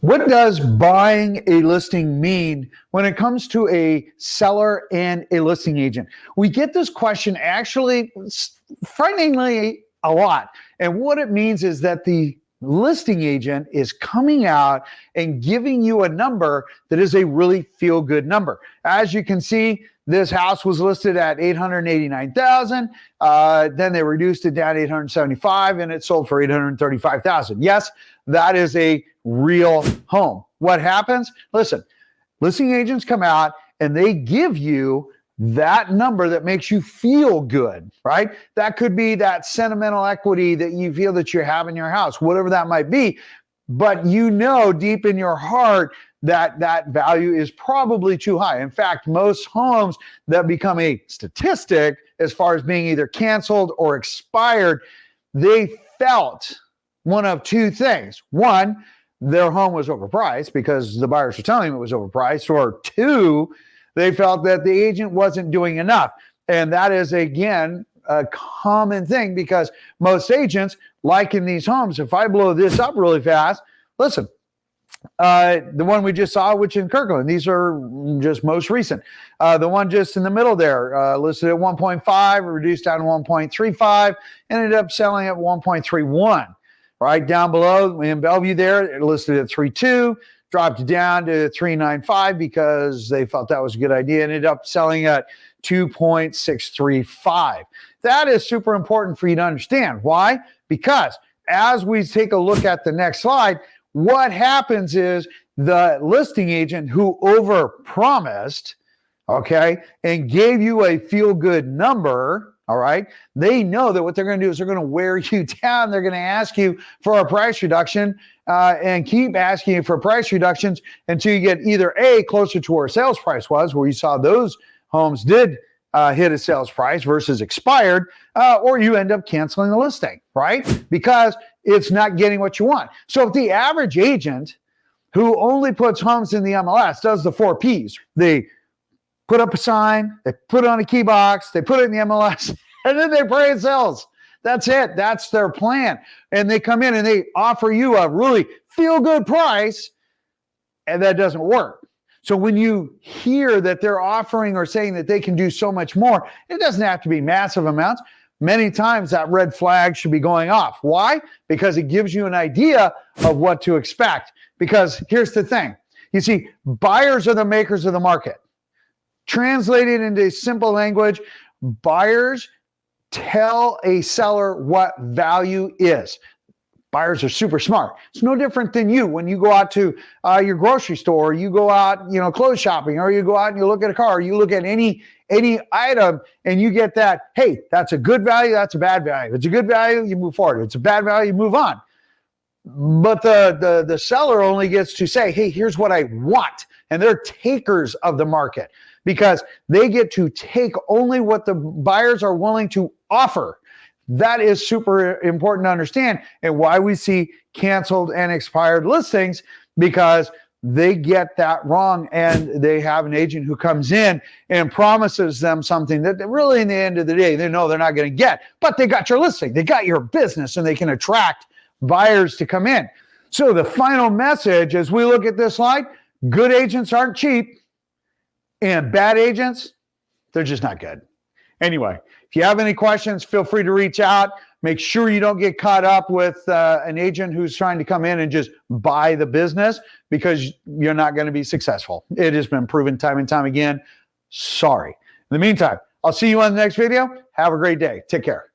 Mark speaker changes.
Speaker 1: What does buying a listing mean when it comes to a seller and a listing agent? We get this question actually frighteningly a lot. And what it means is that the listing agent is coming out and giving you a number that is a really feel-good number. As you can see, this house was listed at $889,000. Then they reduced it down to $875,000 and it sold for $835,000. Yes, that is a real home. What happens? Listen, listing agents come out and they give you that number that makes you feel good, right? That could be that sentimental equity that you feel that you have in your house, whatever that might be. But you know deep in your heart that that value is probably too high. In fact, most homes that become a statistic as far as being either canceled or expired, they felt one of two things. One, their home was overpriced because the buyers were telling them it was overpriced, or two, they felt that the agent wasn't doing enough. And that is, again, a common thing because most agents, like in these homes, if I blow this up really fast, listen, the one we just saw, which in Kirkland, these are just most recent. The one just in the middle there, listed at 1.5, reduced down to 1.35, ended up selling at 1.31. Right down below in Bellevue there, it listed at 3.2, dropped down to 3.95 because they felt that was a good idea, ended up selling at 2.635. That is super important for you to understand. Why? Because as we take a look at the next slide, what happens is the listing agent who overpromised, okay, and gave you a feel-good number, all right, they know that what they're going to do is they're going to wear you down. They're going to ask you for a price reduction and keep asking you for price reductions until you get either A, closer to where sales price was, where you saw those homes did hit a sales price versus expired, or you end up canceling the listing, right? Because it's not getting what you want. So if the average agent who only puts homes in the MLS does the 4 Ps, they put up a sign, they put it on a key box, they put it in the MLS, and then they pray it sells. That's it. That's their plan. And they come in and they offer you a really feel-good price, and that doesn't work. So when you hear that they're offering or saying that they can do so much more, it doesn't have to be massive amounts. Many times that red flag should be going off. Why? Because it gives you an idea of what to expect. Because here's the thing. You see, buyers are the makers of the market. Translated into simple language, buyers tell a seller what value is. Buyers are super smart. It's no different than you when you go out to your grocery store, or you go out, clothes shopping, or you go out and you look at a car, or you look at any item and you get that, hey, that's a good value, that's a bad value. If it's a good value, you move forward. If it's a bad value, you move on. But the seller only gets to say, hey, here's what I want. And they're takers of the market because they get to take only what the buyers are willing to offer. That is super important to understand, and why we see canceled and expired listings, because they get that wrong and they have an agent who comes in and promises them something that really, in the end of the day, they know they're not going to get. But they got your listing, they got your business, and they can attract buyers to come in. So the final message as we look at this slide, good agents aren't cheap, and bad agents, they're just not good. Anyway, if you have any questions, feel free to reach out. Make sure you don't get caught up with an agent who's trying to come in and just buy the business, because you're not going to be successful. It has been proven time and time again. Sorry. In the meantime, I'll see you on the next video. Have a great day. Take care.